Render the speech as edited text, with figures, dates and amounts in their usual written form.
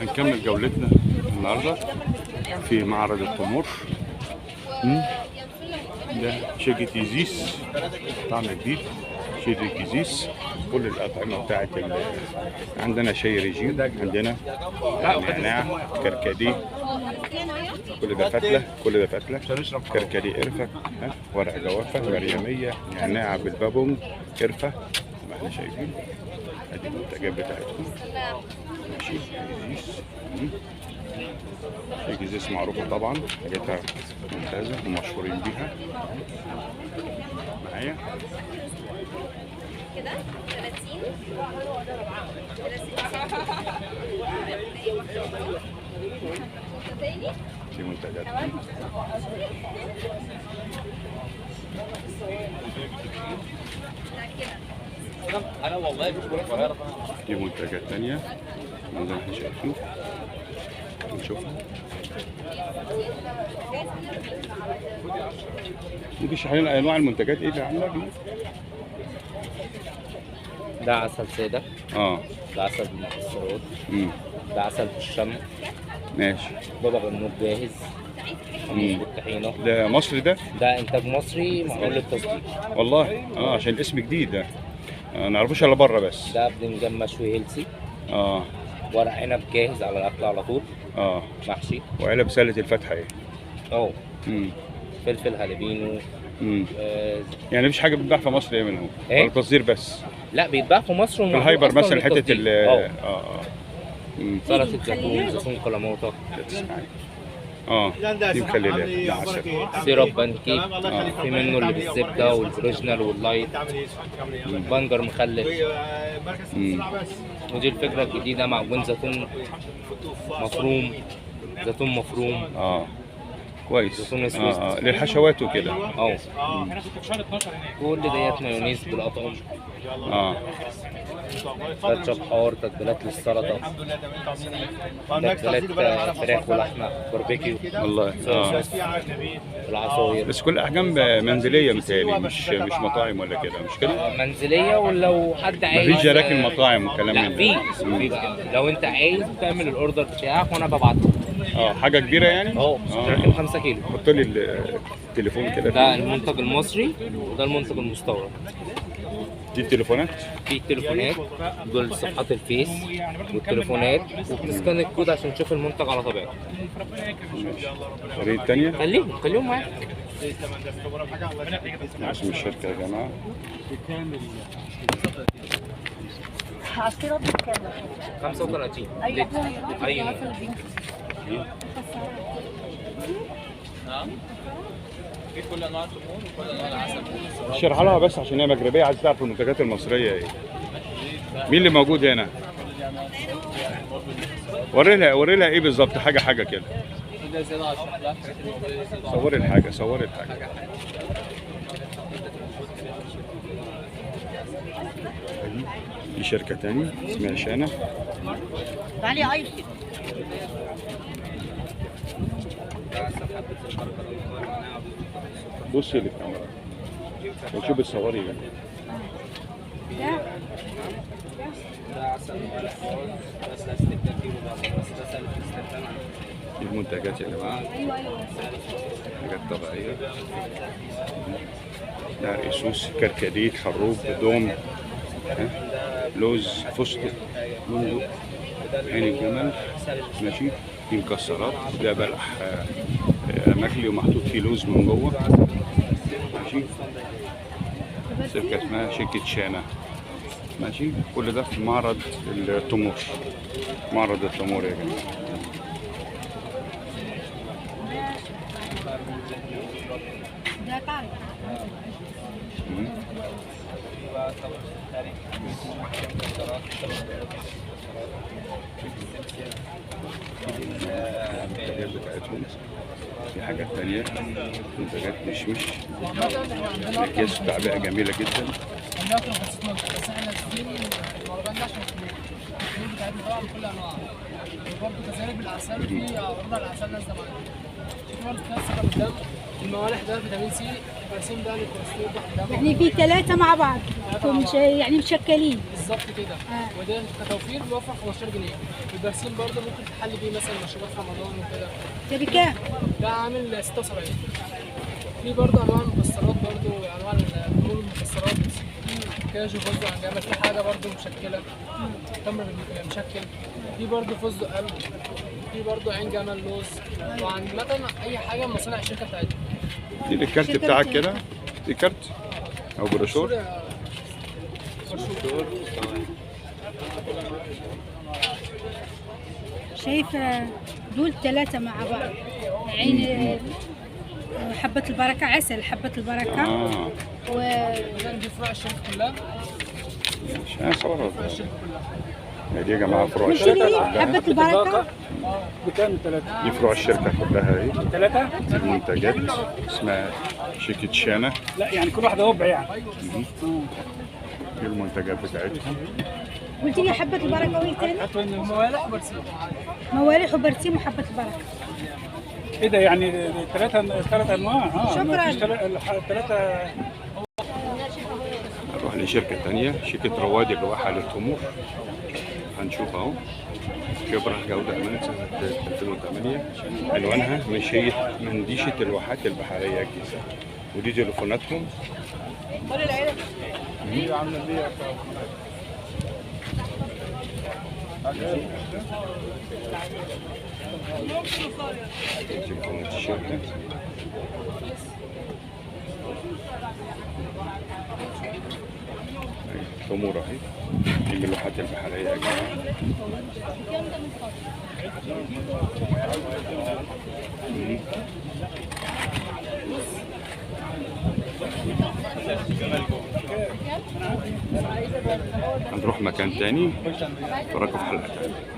هنكمل جولتنا النهارده في معرض التمور. ده شركة إيزيس، طعم جديد. شركة إيزيس كل الأطعمة بتاعت عندنا شاي ريجيم، عندنا نعناع، كركديه، كل ده فتلة، كل ده فتلة، كركديه، قرفة، ورق جوافة، مريمية، نعناع بالبابونج، قرفة، ما احنا شايفين. ادي المنتجات بتاعتهم. ماشي. شركة إيزيس معروفة طبعا، حاجاتها ممتازة ومشهورين بيها. معايا كده 30 دي منتجات. انا والله مش من القاهره. دي منتجات تانية زي ما احنا شايفين، نشوفها. دي بيشرح لنا انواع المنتجات ايه اللي عندك دي؟ ده عسل ساده، ده عسل بالمكسرات، ده عسل بالشمع. ماشي. بابا غنوج جاهز، حمص بالطحينه. ده مصري ده؟ ده انتاج مصري معمول للتصدير. والله عشان الاسم جديد ده، ما نعرفوش الا بره بس. ده بدنجان مشوي هيلسي. ورق عنب جاهز على الاكل على طول. محشي. وعلب سله الفتحه ايه؟ فلفل هالبينو. يعني مفيش حاجه بتتباع في مصر منهم ولا تصدير بس؟ لا، بيتباع في مصر في الهايبر مثلا حته ال سلطه زيتون، زيتون كلاموطه. دي مخللات، عسل، سيرب بانكيك. في منه اللي بالزبده والاوريجينال واللايت. بنجر مخلل. ودي الفكره الجديده، معجون زيتون مفروم، زيتون مفروم. كويس. زيتون اسود. للحشوات وكده. كل ديت مايونيز بالاطعمه. كاتشب حار، تتبيلات للسلطه، تتبيلات فراخ ولحمه باربيكيو. والله العصاير بس كل احجام منزليه متهيألي، مش مطاعم ولا كده، مش كده؟ منزليه. ولو حد عايز مفيش جراكن مطاعم وكلام من ده. في لو انت عايز تعمل الاوردر بتاعك وانا ببعته. حاجه كبيره يعني؟ جراكن 5 كيلو. حط لي التليفون كده. ده المنتج المصري وده المنتج المستورد. دي التليفونات؟ في التليفونات، دول صفحات الفيس والتليفونات، وبتسكان الكود عشان تشوف المنتج على طبيعته. وريني الثانيه. خليهم معاك. اسم الشركه يا جماعه. عصيرة بكام؟ 35. أي في كل انواع التمور وكل انواع العسل. اشرح لها بس عشان هي مغربيه، عايز تعرف المنتجات المصريه ايه. مين اللي موجود هنا؟ وري لها ايه بالظبط، حاجه كده. صوري الحاجه. دي شركه تانية اسمها شانا. تعالي ايس. بصي للكاميرا وشوفي الصوري ده. دي المنتجات يا جماعه، حاجات طبيعيه. ده ريسوس، كركديه، خروب، دوم، لوز، فستق، بندق، عين الجمل. ماشي. في مكسرات، ده بلح مخلي ومحطوط فيه لوز من جوه. ماشي. شركه اسمها شركه شانا. ماشي. كل ده في معرض التمور. معرض التمور يا جماعه. المنتجات بتاعتهم. في حاجات تانية، منتجات مشمش، اكياس تعبئة جميلة جدا. بس احنا الموضوع عشان الكريم بتاعتنا طبعا بكل انواعها، وبرضه كذلك بالعسل. في اوردر العسل نازله معانا. في برضه كاس قدام الموالح ده فيتامين سي البرسيم ده للتصوير ده يعني في ثلاثة مع بعض يعني مشكلين. بالظبط كده. وده كتوفير بيوفر 15 جنيه. البرسيم برضه ممكن تحلي بيه مثلا مشروبات في رمضان وكده. ده بكام؟ ده عامل 76. في برضه انواع المكسرات برضه، انواع البنول المكسرات كده، شوف فستق عن جمل. في حاجه برضه مشكله، تمر مشكل. في برضه فستق قلب. في برضه عين جمل لوز. وعامة اي حاجه من مصانع الشركه بتاعتنا. دي الكارت بتاعك كده، دي كارت او بروشور. شايفة دول ثلاثة مع بعض، عين حبة البركة، عسل حبة البركة. دي فروع الشركه كلها. عشان صورها الشركه كلها. دي يا جماعه فروع مش دي الشركه حبة البركة. بكام ثلاثة؟ دي فروع الشركه كلها اهي. ثلاثة؟ دي المنتجات اسمها شركه شانا. لا يعني كل واحدة ربع يعني. دي المنتجات بتاعتهم. قلت لي حبة البركة وايه تاني؟ موالح وبرسيم. موالح وبرسيم وحبة البركة. ايه ده يعني ثلاث انواع؟ شكراً. ثلاثة. نروح لشركه ثانيه، شركه رواد الواحه للتمور. هنشوف اهو كبرى جودة أمانة سنة 2008. عنوانها منديشة الواحات البحرية الجيزة. ودي تليفوناتهم. تليفونات الشركة. تمور اهي، دي من الواحات البحرية يا جماعة. هنروح مكان تاني، نتفرجوا في حلقة تانية.